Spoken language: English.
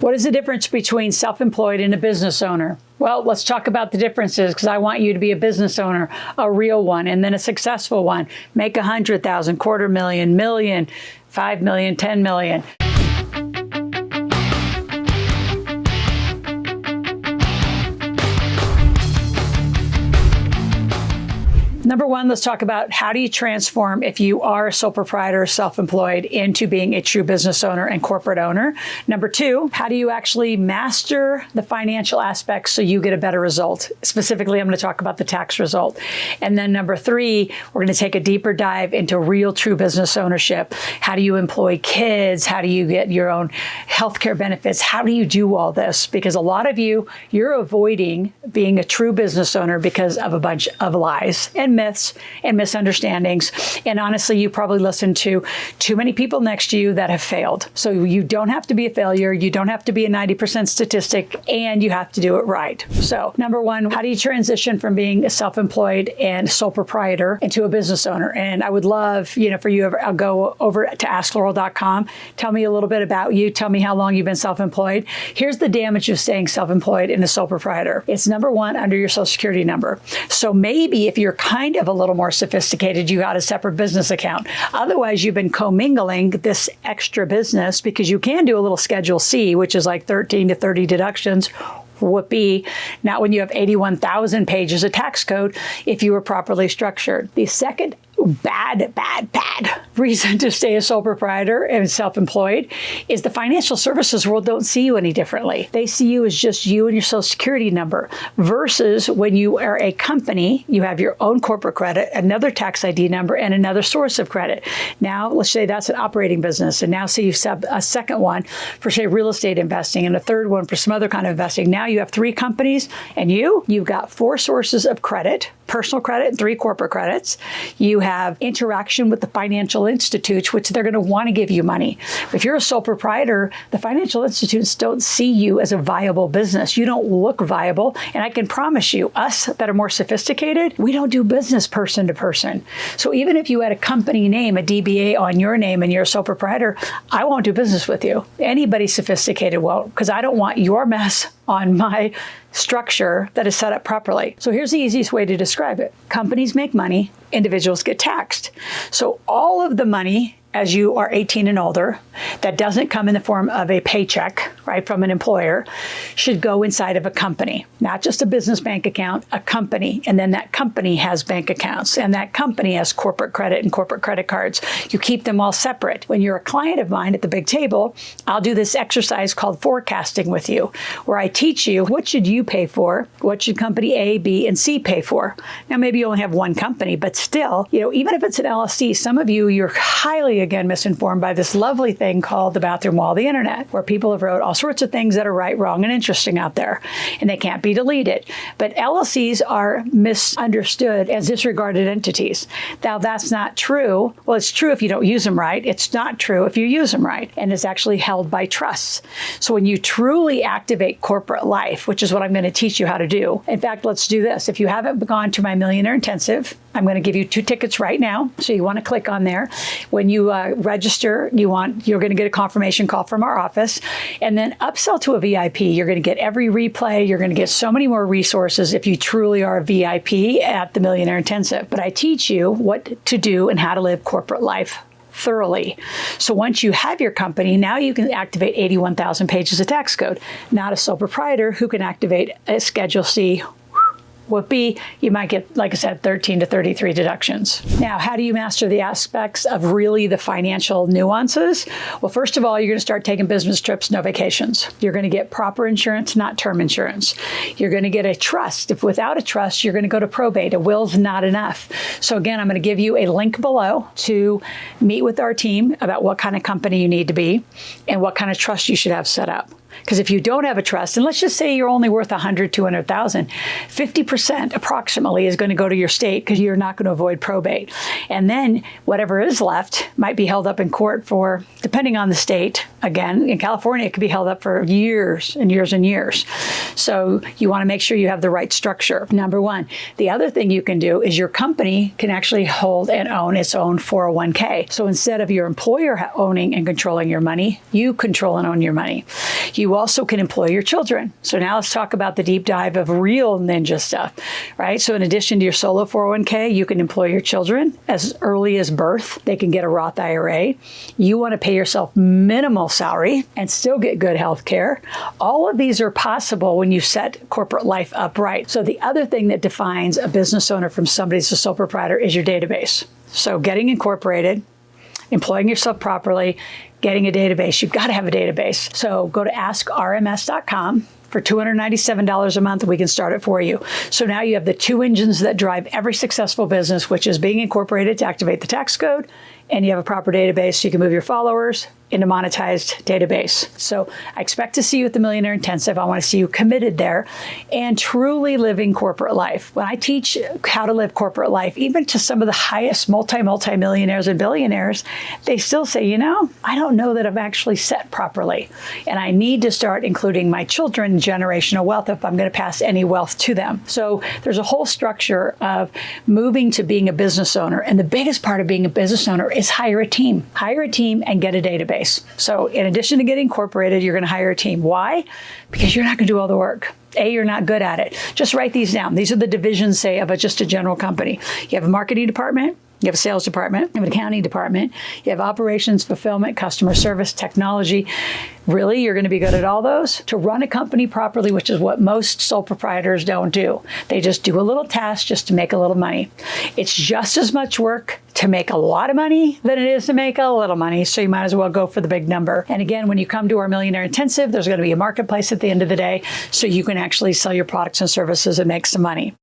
What is the difference between self-employed and a business owner? Well, let's talk about the differences, because I want you to be a business owner, a real one, and then a successful one. Make 100,000, $250,000, million, 5 million, 10 million. Number one, let's talk about how do you transform if you are a sole proprietor, self-employed, into being a true business owner and corporate owner. Number two, how do you actually master the financial aspects so you get a better result? Specifically, I'm going to talk about the tax result. And then number three, we're going to take a deeper dive into real true business ownership. How do you employ kids? How do you get your own healthcare benefits? How do you do all this? Because a lot of you're avoiding being a true business owner because of a bunch of lies and myths and misunderstandings. And honestly, you probably listen to too many people next to you that have failed. So you don't have to be a failure. You don't have to be a 90% statistic, and you have to do it right. So number one, how do you transition from being a self-employed and sole proprietor into a business owner? And I would love, for you, I'll go over to askloral.com. Tell me a little bit about you. Tell me how long you've been self-employed. Here's the damage of staying self-employed and a sole proprietor. It's number one, under your Social Security number. So maybe if you're kind of a little more sophisticated, you got a separate business account. Otherwise, you've been commingling this extra business, because you can do a little Schedule C, which is like 13 to 30 deductions. Whoopee. Not when you have 81,000 pages of tax code if you were properly structured. The second bad reason to stay a sole proprietor and self-employed is the financial services world don't see you any differently. They see you as just you and your Social Security number, versus when you are a company, you have your own corporate credit, another tax ID number, and another source of credit. Now, let's say that's an operating business, and now say you have a second one for, say, real estate investing, and a third one for some other kind of investing. Now you have three companies, and you've got four sources of credit, personal credit, and three corporate credits. You have interaction with the financial institutes, which they're going to want to give you money. If you're a sole proprietor, the financial institutes don't see you as a viable business. You don't look viable. And I can promise you, us that are more sophisticated, we don't do business person to person. So even if you had a company name, a DBA on your name, and you're a sole proprietor, I won't do business with you. Anybody sophisticated won't, because I don't want your mess on my structure that is set up properly. So here's the easiest way to describe it. Companies make money, individuals get taxed. So all of the money, as you are 18 and older, that doesn't come in the form of a paycheck, right, from an employer, should go inside of a company. Not just a business bank account, a company. And then that company has bank accounts, and that company has corporate credit and corporate credit cards. You keep them all separate. When you're a client of mine at the big table, I'll do this exercise called forecasting with you, where I teach you what should you pay for, what should company A, B, and C pay for. Now, maybe you only have one company, but still, even if it's an LLC, some of you're highly, again, misinformed by this lovely thing called the bathroom wall of the internet, where people have wrote all sorts of things that are right, wrong, and interesting out there, and they can't be deleted. But LLCs are misunderstood as disregarded entities. Now, that's not true. Well, it's true if you don't use them right. It's not true if you use them right, and it's actually held by trusts. So when you truly activate corporate life, which is what I'm going to teach you how to do. In fact, let's do this. If you haven't gone to my Millionaire Intensive, I'm going to give you 2 tickets right now. So you want to click on there. When you register, you're going to get a confirmation call from our office, and then upsell to a VIP. You're going to get every replay. You're going to get so many more resources if you truly are a VIP at the Millionaire Intensive. But I teach you what to do and how to live corporate life thoroughly. So once you have your company, now you can activate 81,000 pages of tax code. Not a sole proprietor who can activate a Schedule C. Whoopee, you might get, like I said, 13 to 33 deductions. Now, how do you master the aspects of really the financial nuances? Well, first of all, you're going to start taking business trips, no vacations. You're going to get proper insurance, not term insurance. You're going to get a trust. If without a trust, you're going to go to probate. A will's not enough. So again, I'm going to give you a link below to meet with our team about what kind of company you need to be and what kind of trust you should have set up. Because if you don't have a trust, and let's just say you're only worth 100, 200,000, 50% approximately is going to go to your state because you're not going to avoid probate. And then whatever is left might be held up in court for, depending on the state. Again, in California, it could be held up for years and years and years. So you want to make sure you have the right structure, number one. The other thing you can do is your company can actually hold and own its own 401k. So instead of your employer owning and controlling your money, you control and own your money. You also can employ your children. So now let's talk about the deep dive of real ninja stuff, right? So in addition to your solo 401k, you can employ your children as early as birth. They can get a Roth IRA. You want to pay yourself minimal salary and still get good health care. All of these are possible when you set corporate life up right. So the other thing that defines a business owner from somebody who's a sole proprietor is your database. So getting incorporated, employing yourself properly, getting a database. You've got to have a database. So go to askrms.com. For $297 a month, we can start it for you. So now you have the two engines that drive every successful business, which is being incorporated to activate the tax code, and you have a proper database so you can move your followers into monetized database. So I expect to see you at the Millionaire Intensive. I want to see you committed there and truly living corporate life. When I teach how to live corporate life, even to some of the highest multi-millionaires and billionaires, they still say, you know, I don't know that I've actually set properly. And I need to start including my children in generational wealth if I'm going to pass any wealth to them. So there's a whole structure of moving to being a business owner. And the biggest part of being a business owner is hire a team. Hire a team and get a database. So in addition to getting incorporated, you're going to hire a team. Why? Because you're not going to do all the work. A, you're not good at it. Just write these down. These are the divisions, say, of just a general company. You have a marketing department. You have a sales department, you have an accounting department, you have operations, fulfillment, customer service, technology. Really, you're going to be good at all those? To run a company properly, which is what most sole proprietors don't do. They just do a little task just to make a little money. It's just as much work to make a lot of money than it is to make a little money, so you might as well go for the big number. And again, when you come to our Millionaire Intensive, there's going to be a marketplace at the end of the day, so you can actually sell your products and services and make some money.